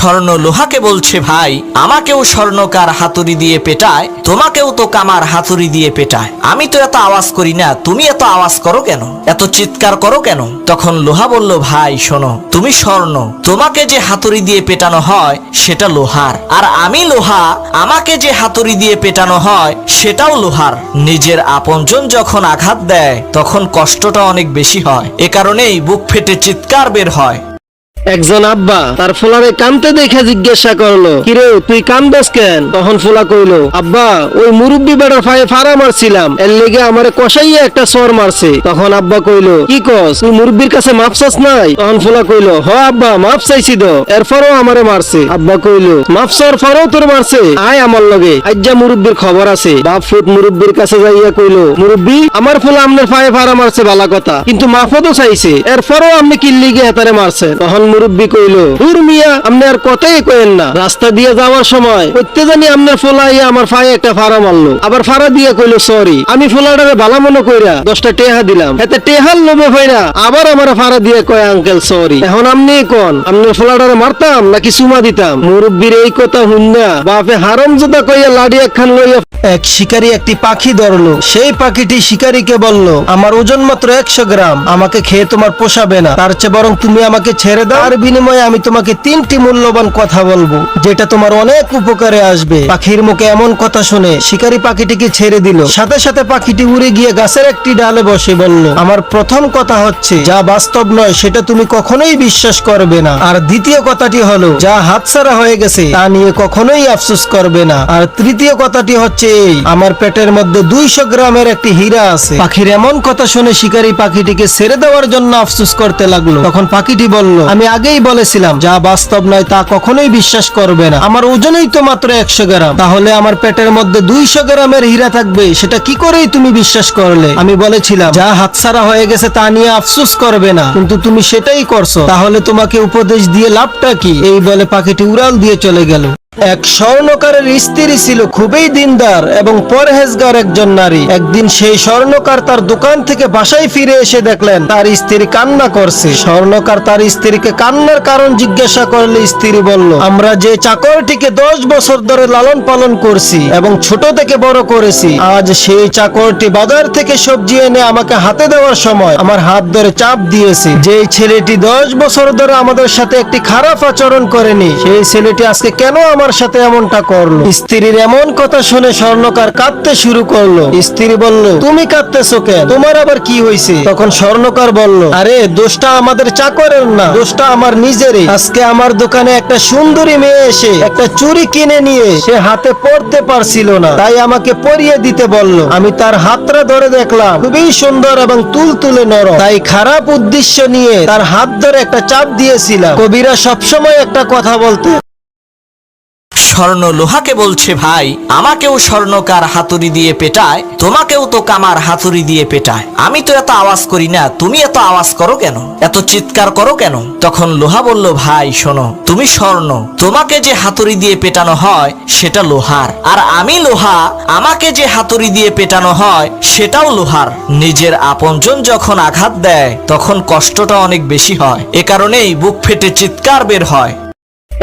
স্বর্ণ লোহাকে বলছে, ভাই আমাকেও স্বর্ণকার হাতুড়ি দিয়ে পেটায়, তোমাকেও তো কামার হাতুড়ি দিয়ে পেটায়। আমি তো এত আওয়াজ করি না, তুমি এত আওয়াজ করো কেন, এত চিৎকার করো কেন? তখন লোহা বলল, ভাই শোনো, তুমি স্বর্ণ, তোমাকে যে হাতুড়ি দিয়ে পেটানো হয় সেটা লোহার, আর আমি লোহা, আমাকে যে হাতুড়ি দিয়ে পেটানো হয় সেটাও লোহার। নিজের আপনজন যখন আঘাত দেয় তখন কষ্টটা অনেক বেশি হয়, এ কারণেই বুক ফেটে চিৎকার বের হয়। একজন আব্বা তার ফুলারে কানতে দেখে জিজ্ঞাসা করলো, কিরে তুই কান্দস কেন? তখন ফুলা কইলো, আব্বা ওই মুরব্বী বেটার ফায়ে ফাড়া মারছিলাম, এর লেগে আমারে কষাইয়া একটা সর মারছে। তখন আব্বা কইলো, কি কস, তুই মুরব্বীর কাছে মাপ চাস নাই? তখন ফুলা কইলো, হ আব্বা মাপ চাইছি তো, এরপরও আমারে মারছে। আব্বা কইলো, মাপ চাওয়ার পরেও তোর মারছে? আয় আমার লগে, আজ্জা মুরব্বীর খবর আছে। বাপ ফুট মুরব্বীর কাছে যাইয়া কইলো, মুরব্বী আমার ফুলা আমনের ফায়ে ফাড়া মারছে ভালো কথা, কিন্তু মাফও তো চাইছে, এরপরও আপনি কিল্লি গিয়ে হেতারে মারছেন। তখন মুরব্বী কইলো, দূর মিয়া, আপনি আর কথাই কইেন না, রাস্তা দিয়ে যাওয়ার সময় কইতে জানি আপনার ফোলাইয়া আমার ফায়ে একটা ফাড়া মারলো, আবার ফাড়া দিয়ে কইলো সরি। আমি ফোলাটারে ভালো মনে কইরা 10টা টেহা দিলাম, এতে টেহার লোভে হইরা আবার আমার ফাড়া দিয়ে কয় আঙ্কেল সরি। এখন আপনি কোন, আপনার ফোলাটারে মারতাম নাকি চুমা দিতাম? মুরব্বীর এই কথা শুননা বাপে হারামজাদা কইয়া লাঠি একখান লইয়া এক শিকারী একটি পাখি ধরলো। সেই পাখিটি শিকারীকে বলল, আমার ওজন মাত্র 100 গ্রাম, আমাকে খেয়ে তোমার পোষাবে না, তার চেয়ে বরং তুমি আমাকে ছেড়ে দাও, আর বিনিময়ে আমি তোমাকে 3টি মূল্যবান কথা বলবো যেটা তোমার অনেক উপকারে আসবে। পাখির মুখে এমন কথা শুনে শিকারী পাখিটিকে ছেড়ে দিল। সাথে সাথে পাখিটি উড়ে গিয়ে গাছের একটি ডালে বসে বলল, আমার প্রথম কথা হচ্ছে, যা বাস্তব নয় সেটা তুমি কখনোই বিশ্বাস করবে না, আর দ্বিতীয় কথাটি হলো, যা হাতছাড়া হয়ে গেছে তা নিয়ে কখনোই আফসোস করবে না, আর তৃতীয় কথাটি হচ্ছে এই, আমার পেটের মধ্যে 200 গ্রামের একটি হীরা আছে। পাখির এমন কথা শুনে শিকারী পাখিটিকে ছেড়ে দেওয়ার জন্য আফসোস করতে লাগলো। তখন পাখিটি বলল, আমি আগেই বলেছিলাম যা বাস্তব নয় তা কখনোই বিশ্বাস করবে না, আমার ওজনই তো মাত্র 100 গ্রাম, তাহলে আমার পেটের মধ্যে 200 গ্রামের হীরা থাকবে সেটা কি করেই তুমি বিশ্বাস করলে? আমি বলেছিলাম যা হাতছাড়া হয়ে গেছে তা নিয়ে আফসোস করবে না, কিন্তু তুমি সেটাই করছো, তাহলে তোমাকে উপদেশ দিয়ে লাভটা কি? এই বলে পাখিটি উড়াল দিয়ে চলে গেল। এক স্বর্ণকারের স্ত্রী ছিল খুবই দিনদার এবং পরহেজগার একজন নারী। একদিন সেই স্বর্ণকার তার দোকান থেকে বাসায় ফিরে এসে দেখলেন তার স্ত্রী কান্না করছে। স্বর্ণকার তার স্ত্রীকে কান্নার কারণ জিজ্ঞাসা করলে স্ত্রী বলল, আমরা যে চাকরটিকে 10 বছর ধরে লালন পালন করছি এবং ছোট থেকে বড় করেছি, আজ সেই চাকরটি বাজার থেকে সবজি এনে আমাকে হাতে দেওয়ার সময় আমার হাত ধরে চাপ দিয়েছে। যে ছেলেটি 10 বছর ধরে আমাদের সাথে একটি খারাপ আচরণ করেনি, সেই ছেলেটি আজকে কেন আমার সাথে এমনটা করলো? স্ত্রীর এমন কথা শুনে স্বর্ণকার কাঁদতে শুরু করলো। স্ত্রী বলল, তুমি কাঁদতেছো কেন, তোমার আবার কি হয়েছে? তখন স্বর্ণকার বলল, আরে দোষটা আমাদের চাকরের না, দোষটা আমার নিজেরই। আজকে আমার দোকানে একটা সুন্দরী মেয়ে এসে একটা চুড়ি কিনে নিয়ে সে হাতে পরতে পারছিল না, তাই আমাকে পরিয়ে দিতে বলল। আমি তার হাতটা ধরে দেখলাম খুবই সুন্দর এবং তুলতুলে নরম, তাই খারাপ উদ্দেশ্য নিয়ে তার হাত ধরে একটা চাপ দিয়েছিলাম। কবিরা সবসময় একটা কথা বলতে। স্বর্ণ লোহাকে বলছে, ভাই আমাকেও স্বর্ণকার হাতুড়ি দিয়ে পেটায়, তোমাকেও তো কামার হাতুড়ি দিয়ে পেটায়। আমি তো এত আওয়াজ করি না, তুমি এত আওয়াজ করো কেন, এত চিৎকার করো কেন? তখন লোহা বলল, ভাই শোনো, তুমি স্বর্ণ, তোমাকে যে হাতুড়ি দিয়ে পেটানো হয় সেটা লোহার, আর আমি লোহা, আমাকে যে হাতুড়ি দিয়ে পেটানো হয় সেটাও লোহার। নিজের আপনজন যখন আঘাত দেয় তখন কষ্টটা অনেক বেশি হয়, এ কারণেই বুক ফেটে চিৎকার বের হয়।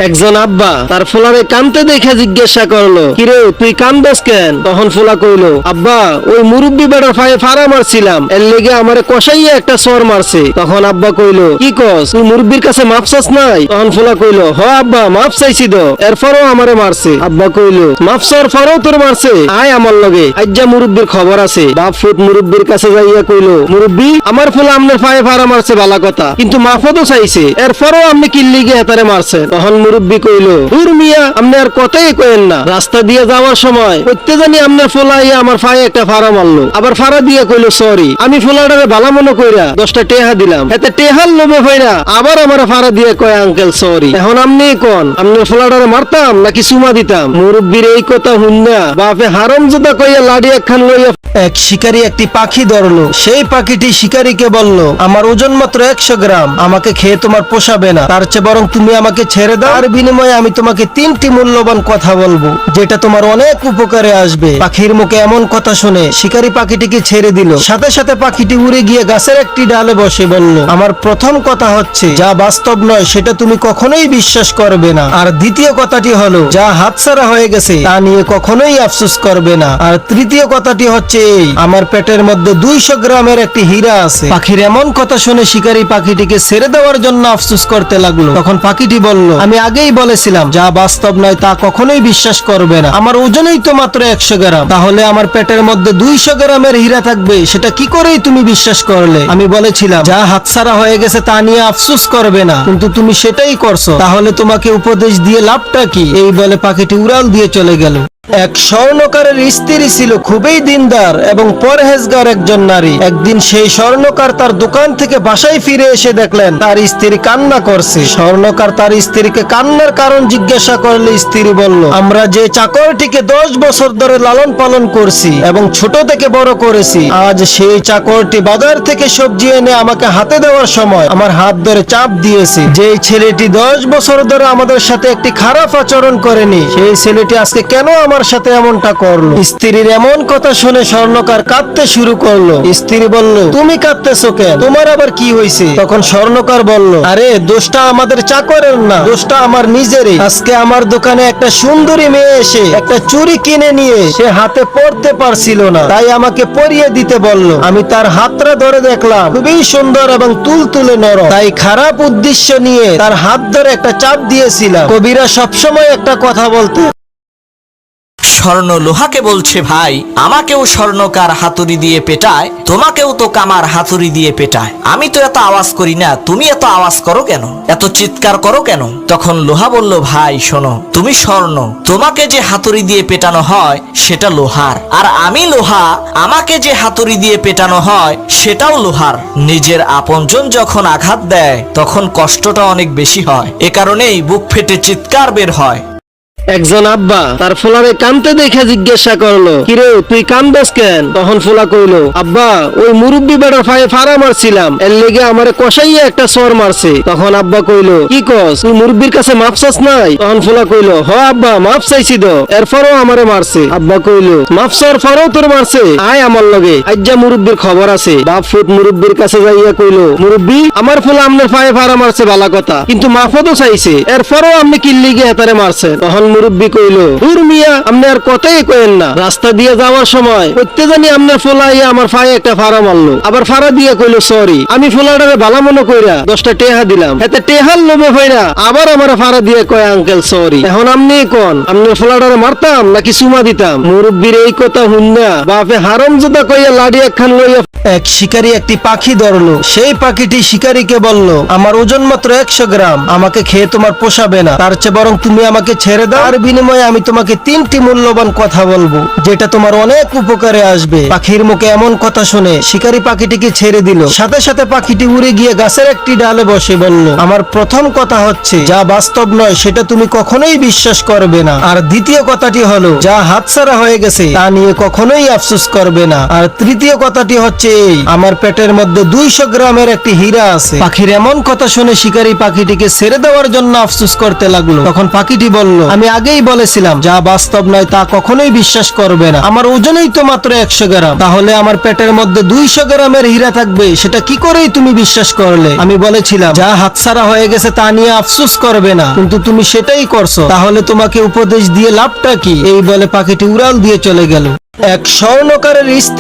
একজন আব্বা তার ফুলারে কানতে দেখে জিজ্ঞাসা করলো, কিরে তুই কান্দস কেন? তখন ফুলা কইলো, আব্বা ওই মুরব্বী বেটার ফায়ে ফাড়া মারছিলাম, এর লেগে আমারে কষাইয়া একটা সর মারছে। তখন আব্বা কইলো, কি কস, তুই মুরব্বীর কাছে মাপ চাস নাই? তখন ফুলা কইলো, হ আব্বা মাপ চাইছি তো, এরপরও আমারে মারছে। আব্বা কইলো, মাপ চাওয়ার পরেও তোর মারছে? আয় আমার লগে, আজ্জা মুরব্বীর খবর আছে। বাপ ফুট মুরব্বীর কাছে যাইয়া কইলো, মুরব্বী আমার ফুলা আপনার ফায়ে ফাড়া মারছে ভালো কথা, কিন্তু মাফও তো চাইছে, এরপরও আপনি কিল্লি গিয়ে হেতারে মারছেন। তখন মুরব্বী কইলো, দূর মিয়া, আপনি আর কথাই কইেন না, রাস্তা দিয়ে যাওয়ার সময় কইতে জানি আপনার ফোলাইয়া আমার ফায়ে একটা ফাড়া মারলো, আবার ফাড়া দিয়ে কইলো সরি। আমি ফোলাটারে ভালো মনে কইরা 10টা টেহা দিলাম, এতে টেহার লোভে হইরা আবার আমার ফাড়া দিয়ে কয় আঙ্কেল সরি। এখন আপনি কোন, আপনার ফোলাটারে মারতাম নাকি চুমা দিতাম? মুরব্বীর এই কথা শুননা বাপে হারামজাদা কইয়া লাঠি একখান লইয়া এক শিকারী একটি পাখি ধরলো। সেই পাখিটি শিকারীকে বলল, আমার ওজন মাত্র 100 গ্রাম, আমাকে খেয়ে তোমার পোষাবে না, তার চেয়ে বরং তুমি আমাকে ছেড়ে দাও, তার বিনিময়ে আমি তোমাকে 3টি মূল্যবান কথা বলবো, যেটা তোমার অনেক উপকারে আসবে। পাখির মুখে এমন কথা শুনে শিকারী পাখিটিকে ছেড়ে দিল। সাথে সাথে পাখিটি উড়ে গিয়ে গাছের একটি ডালে বসে বলল, আমার প্রথম কথা হচ্ছে, যা বাস্তব নয় সেটা তুমি কখনোই বিশ্বাস করবে না। আর দ্বিতীয় কথাটি হলো, যা হাতছাড়া হয়ে গেছে তা নিয়ে কখনোই আফসোস করবে না। আর তৃতীয় কথাটি হচ্ছে এই, আমার পেটের মধ্যে 200 গ্রামের একটি হীরা আছে। পাখির এমন কথা শুনে শিকারী পাখিটিকে ছেড়ে দেওয়ার জন্য আফসোস করতে লাগলো। তখন পাখিটি বলল, আমি আগেই বলেছিলাম, যা বাস্তব নয় তা কখনোই বিশ্বাস করবে না। আমার ওজনই তো মাত্র 100 গ্রাম, তাহলে আমার পেটের মধ্যে 200 গ্রামের হীরা থাকবে সেটা কি করেই তুমি বিশ্বাস করলে? আমি বলেছিলাম, যা হাতছাড়া হয়ে গেছে তা নিয়ে আফসোস করবে না, কিন্তু তুমি সেটাই করছো, তাহলে তোমাকে উপদেশ দিয়ে লাভটা কি? এই বলে পাখিটি উড়াল দিয়ে চলে গেল। এক স্বর্ণকারের স্ত্রী ছিল খুবই দিনদার এবং পরহেজগার একজন নারী। একদিন সেই স্বর্ণকার তার দোকান থেকে বাসায় ফিরে এসে দেখলেন তার স্ত্রী কান্না করছে। স্বর্ণকার তার স্ত্রীকে কান্নার কারণ জিজ্ঞাসা করলে স্ত্রী বলল, আমরা যে চাকরটিকে 10 বছর ধরে লালন পালন করছি এবং ছোট থেকে বড় করেছি, আজ সেই চাকরটি বাজার থেকে সবজি এনে আমাকে হাতে দেওয়ার সময় আমার হাত ধরে চাপ দিয়েছে। যে ছেলেটি 10 বছর ধরে আমাদের সাথে একটি খারাপ আচরণ করেনি, সেই ছেলেটি আজকে কেন আমার সাথে এমনটা করলো? স্ত্রীর এমন কথা শুনে স্বর্ণকার কাঁদতে শুরু করলো। স্ত্রী বলল, তুমি কাঁদতেছো কেন? তোমার আবার কি হয়েছে? তখন স্বর্ণকার বলল, আরে দোষটা আমাদের চাকরের না, দোষটা আমার নিজেরই। আজকে আমার দোকানে একটা সুন্দরী মেয়ে এসে একটা চুড়ি কিনে নিয়ে সে হাতে পরতে পারছিল না, তাই আমাকে পরিয়ে দিতে বলল। আমি তার হাতটা ধরে দেখলাম খুবই সুন্দর এবং তুলতুলে নরম, তাই খারাপ উদ্দেশ্য নিয়ে তার হাত ধরে একটা চাপ দিয়েছিলাম। কবিরা সবসময় একটা কথা বলতে, স্বর্ণ লোহাকে বলছে, ভাই আমাকেও স্বর্ণকার হাতুড়ি দিয়ে পেটায়, তোমাকেও তো কামার হাতুড়ি দিয়ে পেটায়। আমি তো এত আওয়াজ করি না, তুমি এত আওয়াজ করো কেন? এত চিৎকার করো কেন? তখন লোহা বলল, ভাই শোনো, তুমি স্বর্ণ, তোমাকে যে হাতুড়ি দিয়ে পেটানো হয় সেটা লোহার, আর আমি লোহা, আমাকে যে হাতুড়ি দিয়ে পেটানো হয় সেটাও লোহার। নিজের আপনজন যখন আঘাত দেয় তখন কষ্টটা অনেক বেশি হয়, এ কারণেই বুক ফেটে চিৎকার বের হয়। একজন আব্বা তার ফোলারে কানতে দেখে জিজ্ঞাসা করলো, কিরে তুই কান্দস কেন? তখন ফোলা কইল, আব্বা ওই মুরব্বি বেটার ফায়ে ফাড়া মারছিলাম, এর লেগে আমারে কষাইয়া একটা চর মারছে। তখন আব্বা কইল, কি কস, তুই মুরব্বির কাছে মাপ চাস নাই? তখন ফোলা কইল, হ আব্বা মাপ চাইছি তো, এরপরও আমারে মারছে। আব্বা কইল, মাপ চাওয়ার পরেও তোর মারছে? আয় আমার লগে, আজ্জা মুরব্বির খবর আছে। বাপ ফুট মুরব্বির কাছে যাইয়া কইল, মুরব্বি আমার ফোলা আপনার ফায়ে ফাড়া মারছে বালা কথা, কিন্তু মাফও তো চাইছে, এরপরও আপনি কিল্লি গিয়ে তারে মারছেন। তখন মুরব্বি কইল, হুর মিয়া আপনি আর কথাই কইেন না, রাস্তা দিয়ে যাওয়ার সময় প্রত্যেক জানি আপনার ফোলা ইয়া আমার ফায়ে একটা ফাড়া মারলো, আবার ফাড়া দিয়ে কইল সরি। আমি ফোলাটারে ভালো মনে কইরা 10টা টেহা দিলাম, এতে টেহার লোভে হইরা আবার আমার ফাড়া দিয়ে কয় আঙ্কেল সরি। এখন আপনি কোন, আপনার ফোলাটারে মারতাম নাকি চুমা দিতাম? মুরব্বির এই কথা হুন্না বাপে হারামজাদা কইয়া লাড়ি একখান লইয়া এক শিকারী একটি পাখি ধরলো। সেই পাখিটি শিকারীকে বলল, আমার ওজন মাত্র 100 গ্রাম, আমাকে খেয়ে তোমার পোষাবে না, তার চেয়ে বরং তুমি আমাকে ছেড়ে দাও, আর বিনিময়ে আমি তোমাকে 3টি মূল্যবান কথা বলবো, যেটা তোমার অনেক উপকারে আসবে। পাখির মুখে এমন কথা শুনে শিকারী পাখিটিকে ছেড়ে দিল। সাথে সাথে পাখিটি উড়ে গিয়ে গাছের একটি ডালে বসে বলল, আমার প্রথম কথা হচ্ছে, যা বাস্তব নয় সেটা তুমি কখনোই বিশ্বাস করবে না। আর দ্বিতীয় কথাটি হলো, যা হাতছাড়া হয়ে গেছে তা নিয়ে কখনোই আফসোস করবে না। আর তৃতীয় কথাটি হচ্ছে এই, আমার পেটের মধ্যে 200 গ্রামের একটি হীরা আছে। পাখির এমন কথা শুনে শিকারী পাখিটিকে ছেড়ে দেওয়ার জন্য আফসোস করতে লাগলো। তখন পাখিটি বলল, আমি আগেই বলেছিলাম, যা বাস্তব নয় তা কখনোই বিশ্বাস করবে না। আমার ওজনই তো মাত্র 100 গ্রাম, তাহলে আমার পেটের মধ্যে 200 গ্রামের হীরা থাকবে সেটা কি করেই তুমি বিশ্বাস করলে? আমি বলেছিলাম, যা হাতছাড়া হয়ে গেছে তা নিয়ে আফসোস করবে না, কিন্তু তুমি সেটাই করছো, তাহলে তোমাকে উপদেশ দিয়ে লাভটা কি? এই বলে পাখিটি উড়াল দিয়ে চলে গেল। এক স্বর্ণকারের স্ত্রী